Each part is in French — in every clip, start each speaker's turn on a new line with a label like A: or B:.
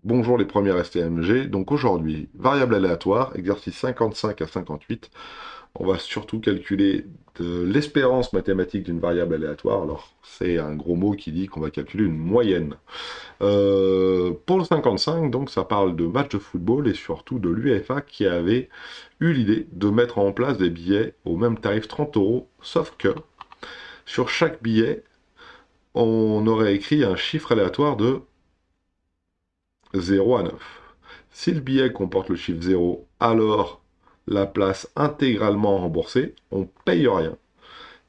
A: Bonjour les premiers STMG. Donc aujourd'hui, variable aléatoire, exercice 55 à 58. On va surtout calculer de l'espérance mathématique d'une variable aléatoire. Alors, c'est un gros mot qui dit qu'on va calculer une moyenne. Pour le 55, donc, ça parle de match de football et surtout de l'UEFA qui avait eu l'idée de mettre en place des billets au même tarif 30 euros, sauf que sur chaque billet, on aurait écrit un chiffre aléatoire de 0 à 9. Si le billet comporte le chiffre 0, alors la place intégralement remboursée, on paye rien.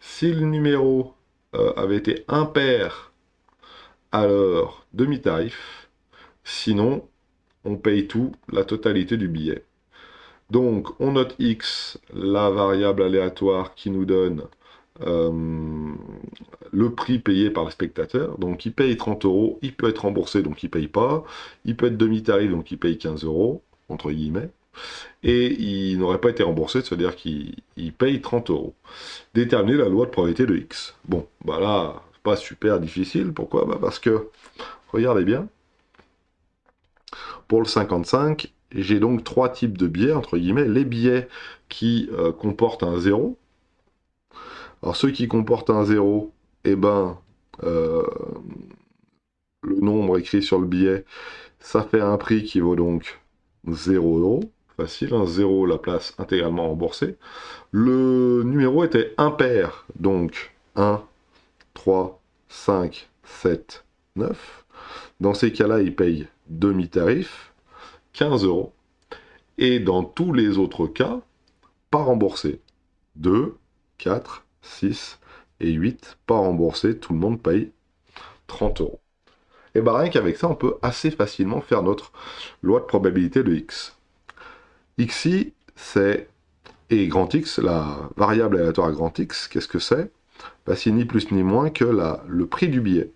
A: Si le numéro avait été impair, alors demi-tarif. Sinon, on paye tout, la totalité du billet. Donc, on note X, la variable aléatoire qui nous donne euh, le prix payé par le spectateur. Donc, il paye 30 euros, il peut être remboursé, donc il paye pas. Il peut être demi-tarif, donc il paye 15 euros, entre guillemets. Et il n'aurait pas été remboursé, c'est-à-dire qu'il paye 30 euros. Déterminer la loi de probabilité de X. Bon, bah là, c'est pas super difficile. Pourquoi? Bah parce que, regardez bien, pour le 55, j'ai donc trois types de billets, entre guillemets. Les billets qui comportent un 0. Alors ceux qui comportent un 0, eh ben, euh, le nombre écrit sur le billet, ça fait un prix qui vaut donc 0 euros. Facile, hein, 0 la place intégralement remboursée. Le numéro était impair, donc 1, 3, 5, 7, 9. Dans ces cas-là, il paye demi-tarif, 15 euros. Et dans tous les autres cas, pas remboursé. 2, 4, 6 et 8, pas remboursé, tout le monde paye 30 euros. Et bien rien qu'avec ça, on peut assez facilement faire notre loi de probabilité de x. Xi, c'est, et grand X, la variable aléatoire à grand X, qu'est-ce que c'est? Ben, c'est ni plus ni moins que le prix du billet.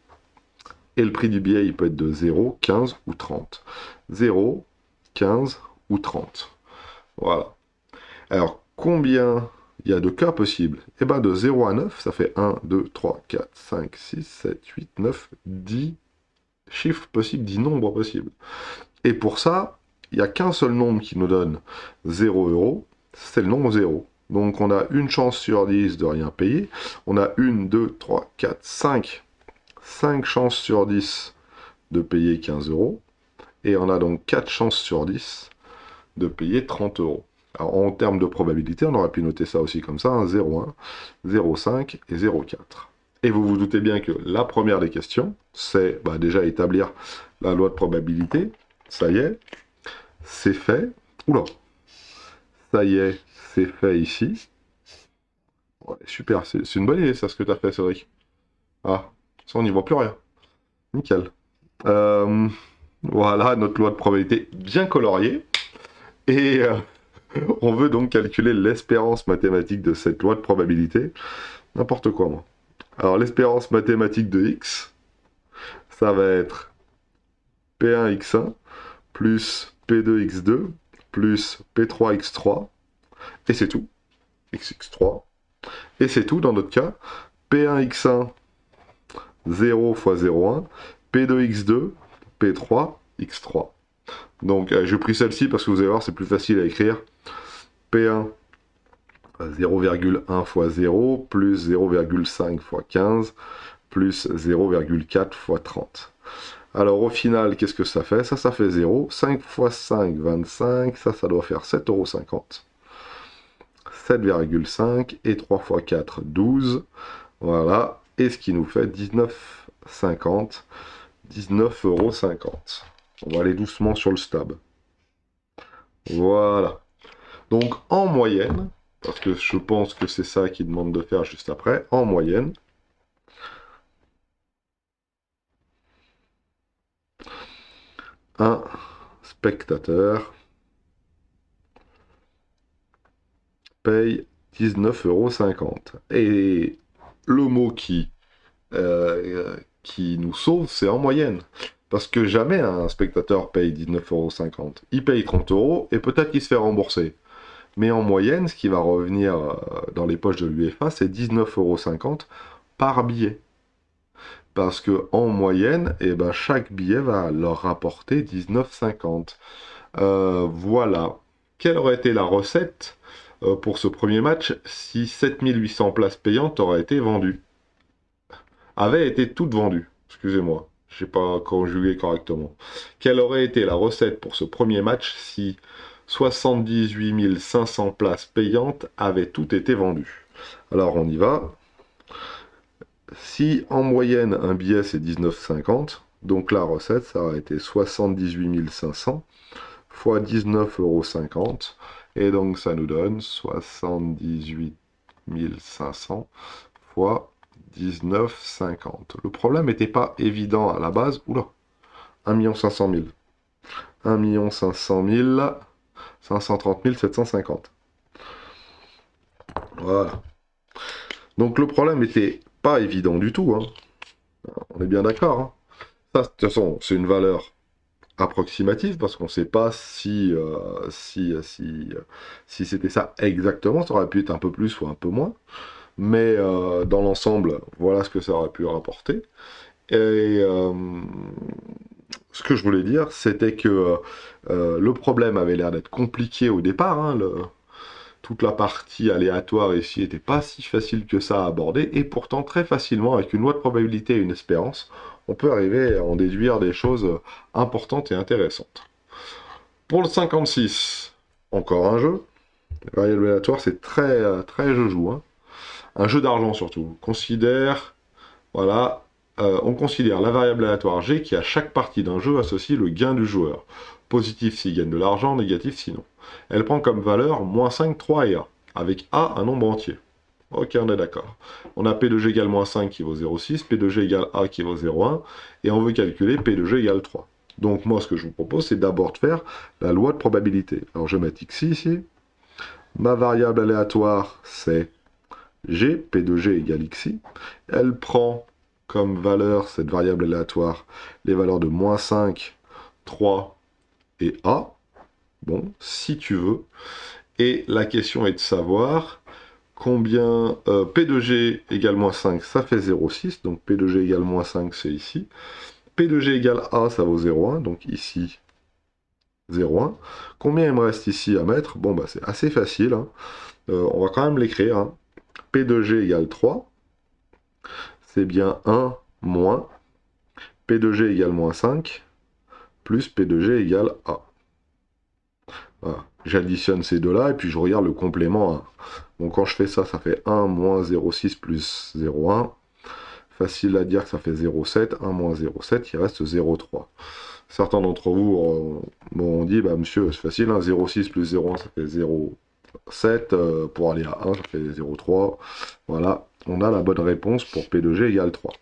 A: Et le prix du billet, il peut être de 0, 15 ou 30. 0, 15 ou 30. Voilà. Alors, combien il y a de cas possibles? Eh bien, de 0 à 9, ça fait 1, 2, 3, 4, 5, 6, 7, 8, 9, 10 chiffres possibles, 10 nombres possibles. Et pour ça, il n'y a qu'un seul nombre qui nous donne 0 euros, c'est le nombre 0. Donc on a une chance sur 10 de rien payer. On a 1, 2, 3, 4, 5. 5 chances sur 10 de payer 15 euros. Et on a donc 4 chances sur 10 de payer 30 euros. Alors en termes de probabilité, on aurait pu noter ça aussi comme ça, hein, 0,1, 0,5 et 0,4. Et vous vous doutez bien que la première des questions, c'est déjà établir la loi de probabilité. Ça y est, c'est fait. Oula, ça y est, c'est fait ici. Ouais, super, c'est une bonne idée ça ce que tu as fait, Cédric. Ah, ça on n'y voit plus rien. Nickel. Euh, voilà notre loi de probabilité bien coloriée. Et on veut donc calculer l'espérance mathématique de cette loi de probabilité. N'importe quoi, moi. Alors, l'espérance mathématique de x, ça va être P1x1 plus P2x2 plus P3x3. Et c'est tout. Xx3. Et c'est tout dans notre cas. P1x1, 0 fois 0,1. P2x2, P3x3. Donc, j'ai pris celle-ci parce que vous allez voir, c'est plus facile à écrire. P1, 0,1 fois 0, plus 0,5 fois 15, plus 0,4 fois 30. Alors au final, qu'est-ce que ça fait? Ça fait 0. 5 fois 5, 25. Ça doit faire 7,50 €. 7,5 et 3 fois 4, 12. Voilà. Et ce qui nous fait 19,50. 19,50 €. On va aller doucement sur le stab. Voilà. Donc en moyenne, parce que je pense que c'est ça qu'il demande de faire juste après, en moyenne, un spectateur paye 19,50 €. Et le mot qui nous sauve, c'est en moyenne. Parce que jamais un spectateur paye 19,50 €. Il paye 30 € et peut-être qu'il se fait rembourser. Mais en moyenne, ce qui va revenir dans les poches de l'UEFA, c'est 19,50 € par billet. Parce que en moyenne, eh ben, chaque billet va leur rapporter 19,50. Voilà. Quelle aurait été la recette pour ce premier match si 7800 places payantes auraient été vendues? Avaient été toutes vendues, excusez-moi, je n'ai pas conjugué correctement. Quelle aurait été la recette pour ce premier match si 78 500 places payantes avaient toutes été vendues? Alors on y va. Si en moyenne un billet c'est 19,50, donc la recette ça aurait été 78 500 fois 19,50 €, et donc ça nous donne 78 500 fois 19,50. Le problème n'était pas évident à la base. Oula, 1 500 000. 1 500 000, 530 750. Voilà. Donc le problème n'était pas évident du tout, hein. On est bien d'accord, hein. Ça, de toute façon, c'est une valeur approximative parce qu'on ne sait pas si c'était ça exactement. Ça aurait pu être un peu plus ou un peu moins. Mais dans l'ensemble, voilà ce que ça aurait pu rapporter. Et ce que je voulais dire, c'était que le problème avait l'air d'être compliqué au départ, hein. Toute la partie aléatoire ici n'était pas si facile que ça à aborder, et pourtant très facilement, avec une loi de probabilité et une espérance, on peut arriver à en déduire des choses importantes et intéressantes. Pour le 56, encore un jeu. Les variables aléatoires, c'est très, très jeu-joue, hein. Un jeu d'argent surtout. Voilà, on considère la variable aléatoire G qui à chaque partie d'un jeu associe le gain du joueur. Positif s'il gagne de l'argent, négatif sinon. Elle prend comme valeur -5, 3 et A, avec A un nombre entier. Ok, on est d'accord. On a P de G égale -5 qui vaut 0,6, P de G égale A qui vaut 0,1, et on veut calculer P de G égale 3. Donc moi, ce que je vous propose, c'est d'abord de faire la loi de probabilité. Alors je vais mettre X ici. Ma variable aléatoire, c'est G, P de G égale XI. Elle prend comme valeur, cette variable aléatoire, les valeurs de -5, 3 et A. Bon, si tu veux. Et la question est de savoir combien P de G égale -5, ça fait 0,6. Donc P de G égale -5, c'est ici. P de G égale A, ça vaut 0,1. Donc ici, 0,1. Combien il me reste ici à mettre? Bon, bah c'est assez facile, hein. On va quand même l'écrire, hein. P de G égale 3. C'est bien 1 moins P de G égale -5 plus P de G égale A. Voilà. J'additionne ces deux-là et puis je regarde le complément 1. Donc quand je fais ça, ça fait 1 moins 0,6 plus 0,1. Facile à dire que ça fait 0,7. 1 moins 0,7, il reste 0,3. Certains d'entre vous m'ont dit, bah monsieur, c'est facile, hein, 0,6 plus 0,1, ça fait 0,7. Pour aller à 1, ça fait 0,3. Voilà, on a la bonne réponse pour P de G égale 3.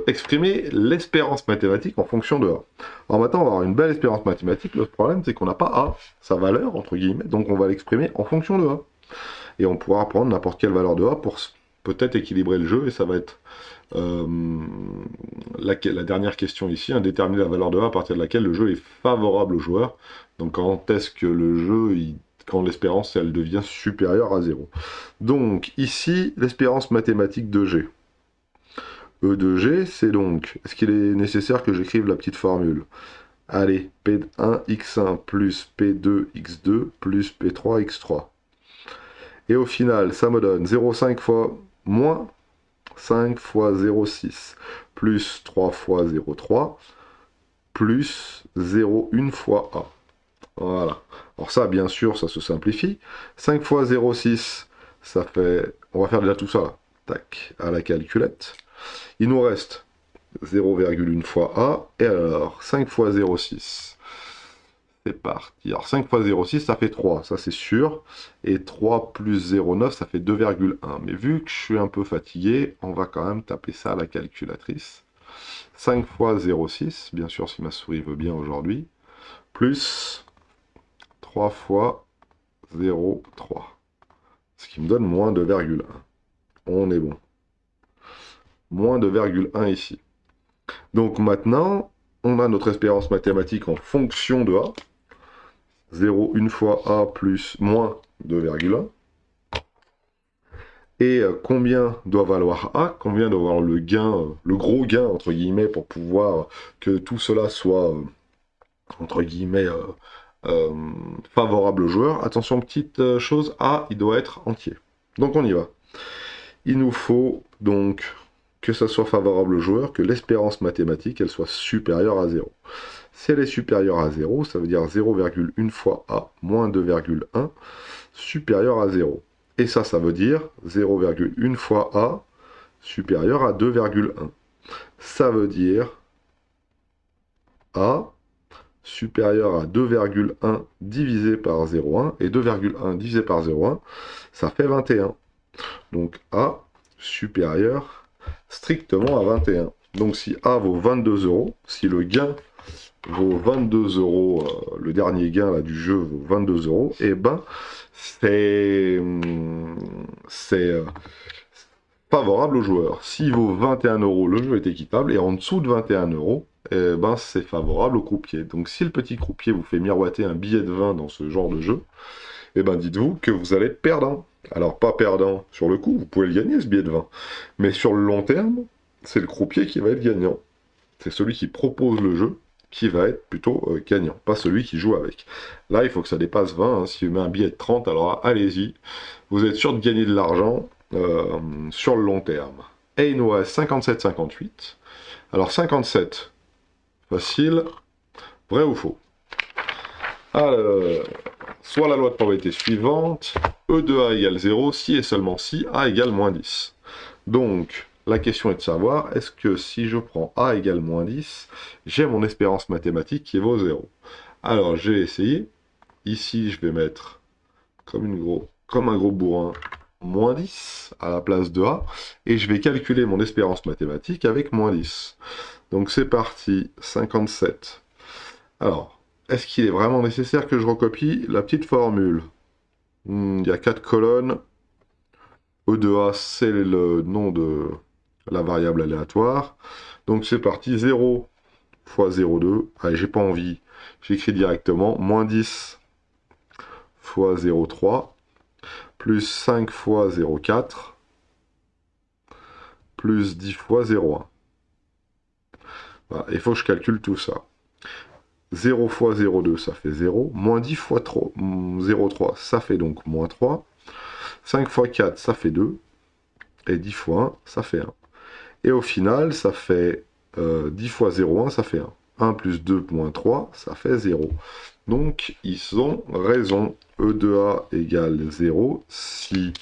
A: Exprimer l'espérance mathématique en fonction de A. Alors maintenant, on va avoir une belle espérance mathématique. Le problème, c'est qu'on n'a pas A, sa valeur, entre guillemets, donc on va l'exprimer en fonction de A. Et on pourra prendre n'importe quelle valeur de A pour peut-être équilibrer le jeu, et ça va être la dernière question ici, hein, déterminer la valeur de A à partir de laquelle le jeu est favorable au joueur. Donc quand est-ce que le jeu, quand l'espérance, elle devient supérieure à 0. Donc ici, l'espérance mathématique de G. E de G, c'est donc, est-ce qu'il est nécessaire que j'écrive la petite formule? Allez, P1x1 plus P2x2 plus P3x3. Et au final, ça me donne 0,5 fois moins 5 fois 0,6 plus 3 fois 0,3 plus 0,1 fois A. Voilà. Alors ça, bien sûr, ça se simplifie. 5 fois 0,6, ça fait... On va faire déjà tout ça, là. Tac, à la calculette. Il nous reste 0,1 fois A, et alors 5 fois 0,6, c'est parti. Alors 5 fois 0,6, ça fait 3, ça c'est sûr, et 3 plus 0,9, ça fait 2,1. Mais vu que je suis un peu fatigué, on va quand même taper ça à la calculatrice. 5 fois 0,6, bien sûr si ma souris veut bien aujourd'hui, plus 3 fois 0,3, ce qui me donne moins 2,1. On est bon. Moins 2,1 ici. Donc maintenant, on a notre espérance mathématique en fonction de A. 0,1 fois A plus moins 2,1. Et combien doit valoir A, combien doit valoir le gain, le gros gain, entre guillemets, pour pouvoir que tout cela soit, entre guillemets, euh, favorable au joueur. Attention, petite chose, A, il doit être entier. Donc on y va. Il nous faut donc que ça soit favorable au joueur, que l'espérance mathématique, elle soit supérieure à 0. Si elle est supérieure à 0, ça veut dire 0,1 fois A moins 2,1 supérieur à 0. Et ça veut dire 0,1 fois A supérieur à 2,1. Ça veut dire A supérieur à 2,1 divisé par 0,1. Et 2,1 divisé par 0,1, ça fait 21. Donc A supérieur strictement à 21. Donc si A vaut 22 euros, si le gain vaut 22 euros, le dernier gain là, du jeu vaut 22 euros, et ben c'est favorable au joueur. S'il vaut 21 euros, le jeu est équitable, et en dessous de 21 euros, eh ben, c'est favorable au croupier. Donc si le petit croupier vous fait miroiter un billet de 20 dans ce genre de jeu, eh ben, dites-vous que vous allez être perdant. Alors pas perdant sur le coup, vous pouvez le gagner ce billet de 20, mais sur le long terme, c'est le croupier qui va être gagnant. C'est celui qui propose le jeu qui va être plutôt gagnant, pas celui qui joue avec. Là, il faut que ça dépasse 20. Hein. Si vous mettez un billet de 30, alors allez-y. Vous êtes sûr de gagner de l'argent sur le long terme. Et il nous reste 57-58. Alors 57, facile, vrai ou faux? Alors, soit la loi de probabilité suivante, E de A égale 0, si et seulement si A égale moins 10. Donc, la question est de savoir, est-ce que si je prends A égale moins 10, j'ai mon espérance mathématique qui vaut 0? Alors, j'ai essayé. Ici, je vais mettre comme un gros bourrin moins 10 à la place de A, et je vais calculer mon espérance mathématique avec moins 10. Donc c'est parti, 57. Alors, est-ce qu'il est vraiment nécessaire que je recopie la petite formule? Il y a 4 colonnes. E de A, c'est le nom de la variable aléatoire. Donc c'est parti, 0 fois 0,2. Allez, j'ai pas envie. J'écris directement. Moins 10 fois 0,3. Plus 5 fois 0,4. Plus 10 fois 0,1. Voilà, il faut que je calcule tout ça. 0 fois 0,2, ça fait 0. Moins 10 fois 0,3, ça fait donc moins 3. 5 fois 4, ça fait 2. Et 10 fois 1, ça fait 1. Et au final, ça fait 10 fois 0,1, ça fait 1. 1 plus 2 moins 3, ça fait 0. Donc, ils ont raison. E de A égale 0 si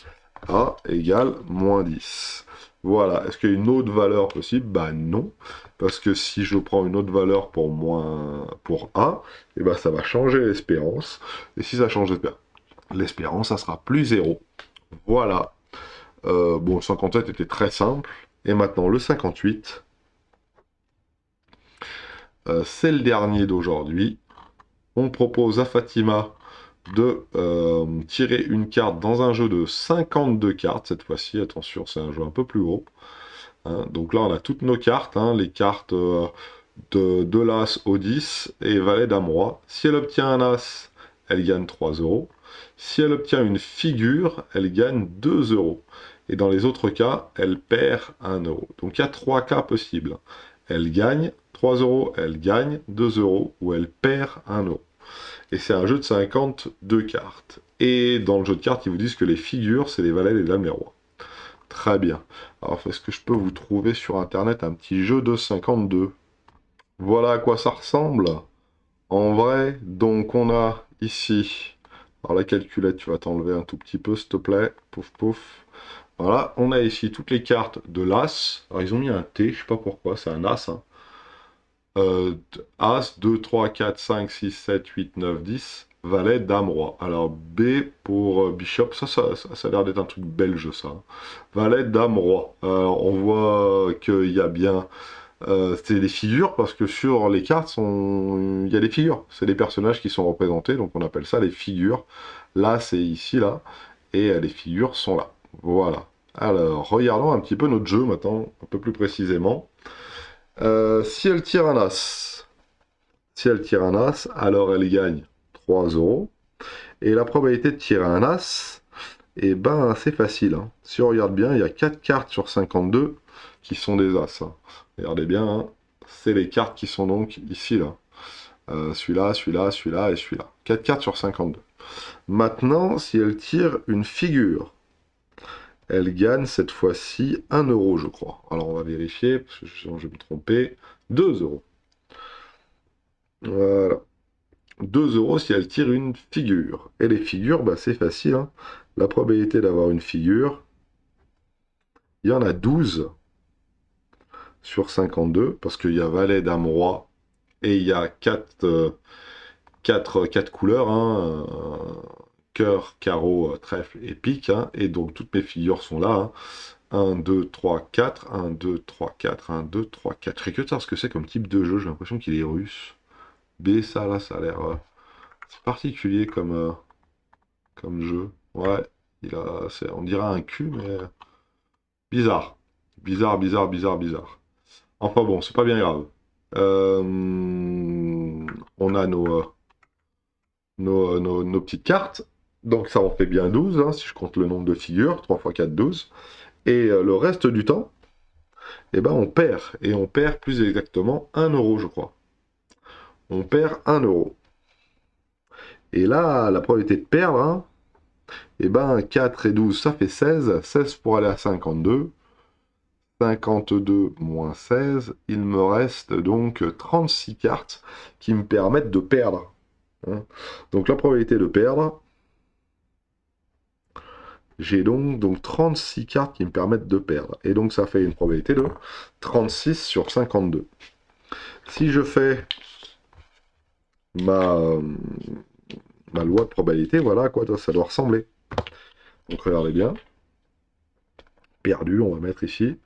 A: A égale moins 10. Voilà. Est-ce qu'il y a une autre valeur possible? Bah non. Parce que si je prends une autre valeur pour A, et ben ça va changer l'espérance. Et si ça change l'espérance, ça sera plus 0. Voilà. Bon, le 57 était très simple. Et maintenant, le 58. C'est le dernier d'aujourd'hui. On propose à Fatima de tirer une carte dans un jeu de 52 cartes cette fois-ci. Attention, c'est un jeu un peu plus gros. Hein. Donc là, on a toutes nos cartes, hein, les cartes de l'As au 10 et Valet Dame Roi. Si elle obtient un As, elle gagne 3 euros. Si elle obtient une figure, elle gagne 2 euros. Et dans les autres cas, elle perd 1 euro. Donc il y a 3 cas possibles. Elle gagne 3 euros, elle gagne 2 euros, ou elle perd 1 euro. Et c'est un jeu de 52 cartes. Et dans le jeu de cartes, ils vous disent que les figures, c'est les valets, les dames, les rois. Très bien. Alors, est-ce que je peux vous trouver sur Internet un petit jeu de 52? Voilà à quoi ça ressemble. En vrai, donc on a ici... Alors la calculette, tu vas t'enlever un tout petit peu, s'il te plaît. Pouf, pouf. Voilà, on a ici toutes les cartes de l'As. Alors ils ont mis un T, je sais pas pourquoi, c'est un As. Hein. As, 2, 3, 4, 5, 6, 7, 8, 9, 10. Valet, Dame, Roi. Alors B pour Bishop, ça a l'air d'être un truc belge ça. Valet, Dame, Roi. On voit qu'il y a bien... c'est des figures parce que sur les cartes, il y a des figures. C'est des personnages qui sont représentés, donc on appelle ça les figures. Là, c'est ici, là. Et les figures sont là. Voilà. Alors, regardons un petit peu notre jeu maintenant, un peu plus précisément. Si elle tire un As, alors elle gagne 3 euros. Et la probabilité de tirer un As, Et ben, c'est facile, hein. Si on regarde bien, il y a 4 cartes sur 52 qui sont des As, hein. Regardez bien, hein. C'est les cartes qui sont donc ici, là. Celui-là, celui-là, celui-là et celui-là. 4 cartes sur 52. Maintenant, si elle tire une figure, elle gagne cette fois-ci 1 euro, je crois. Alors, on va vérifier, parce que sinon je vais me tromper. 2 euros. Voilà. 2 euros si elle tire une figure. Et les figures, bah, c'est facile, hein. La probabilité d'avoir une figure, il y en a 12 sur 52, parce qu'il y a valet, dame, roi, et il y a 4 couleurs, hein, cœur, carreau, trèfle et pique, hein, et donc toutes mes figures sont là, hein. 1, 2, 3, 4, 1, 2, 3, 4, 1, 2, 3, 4. Je serais curieux de savoir ce que c'est comme type de jeu, j'ai l'impression qu'il est russe. B, ça là, ça a l'air... c'est particulier comme jeu. Ouais, on dirait un cul, mais bizarre. Bizarre, bizarre, bizarre, bizarre. Enfin bon, c'est pas bien grave. On a nos petites cartes. Donc ça en fait bien 12, hein, si je compte le nombre de figures. 3 x 4, 12. Et le reste du temps, eh ben, on perd. Et on perd plus exactement 1 euro, je crois. On perd 1 euro. Et là, la probabilité de perdre, hein, eh ben, 4 et 12, ça fait 16. 16 pour aller à 52. 52 moins 16, il me reste donc 36 cartes qui me permettent de perdre, hein. Donc la probabilité de perdre, j'ai donc 36 cartes qui me permettent de perdre. Et donc ça fait une probabilité de 36 sur 52. Si je fais ma loi de probabilité, voilà à quoi ça doit ressembler. Donc regardez bien. Perdu, on va mettre ici.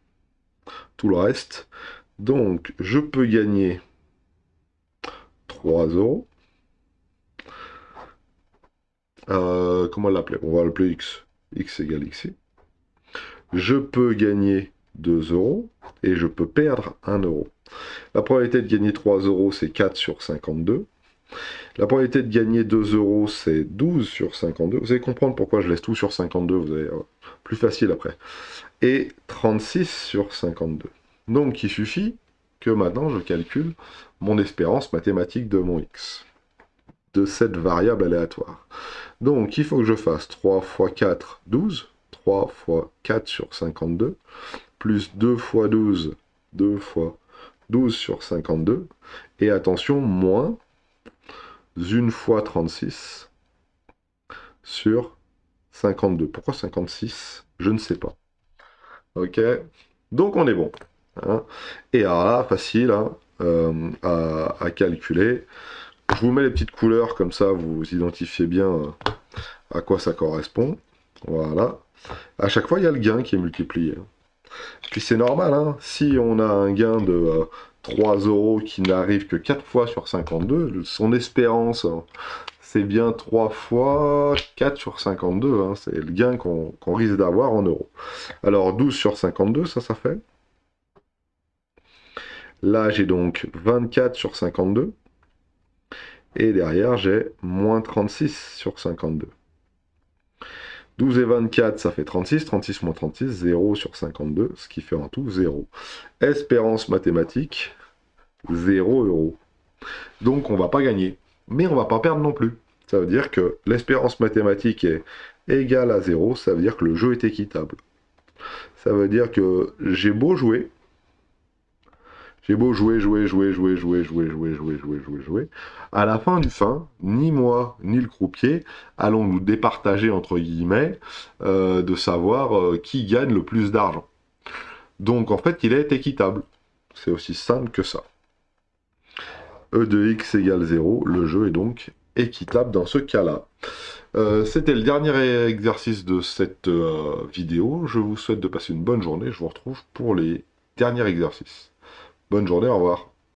A: Tout le reste. Donc je peux gagner 3 euros. Comment l'appeler? On va l'appeler X. X égale XI. Je peux gagner 2 euros et je peux perdre 1 euro. La probabilité de gagner 3 euros, c'est 4 sur 52. La probabilité de gagner 2 euros, c'est 12 sur 52. Vous allez comprendre pourquoi je laisse tout sur 52, vous allez plus facile après. Et 36 sur 52. Donc il suffit que maintenant je calcule mon espérance mathématique de mon X, de cette variable aléatoire. Donc il faut que je fasse 3 x 4, 12. 3 fois 4 sur 52, plus 2 fois 12, 2 fois 12 sur 52, et attention, moins 1 fois 36 sur 52. Pourquoi 56? Je ne sais pas. Ok, donc on est bon, hein. Et alors là, facile, hein, à calculer. Je vous mets les petites couleurs, comme ça vous identifiez bien à quoi ça correspond. Voilà. À chaque fois, il y a le gain qui est multiplié. Puis c'est normal, hein. Si on a un gain de 3 euros qui n'arrive que 4 fois sur 52, son espérance, hein, c'est bien 3 fois 4 sur 52. Hein. C'est le gain qu'on risque d'avoir en euros. Alors 12 sur 52, ça fait. Là, j'ai donc 24 sur 52. Et derrière, j'ai moins 36 sur 52. 12 et 24, ça fait 36. 36 moins 36, 0 sur 52, ce qui fait en tout 0. Espérance mathématique, 0 euros. Donc on va pas gagner, mais on va pas perdre non plus. Ça veut dire que l'espérance mathématique est égale à 0, ça veut dire que le jeu est équitable. Ça veut dire que j'ai beau jouer, jouer. À la fin du fin, ni moi, ni le croupier allons nous départager, entre guillemets, de savoir qui gagne le plus d'argent. Donc, en fait, il est équitable. C'est aussi simple que ça. E de x égale 0, le jeu est donc équitable dans ce cas-là. C'était le dernier exercice de cette vidéo. Je vous souhaite de passer une bonne journée. Je vous retrouve pour les derniers exercices. Bonne journée, au revoir.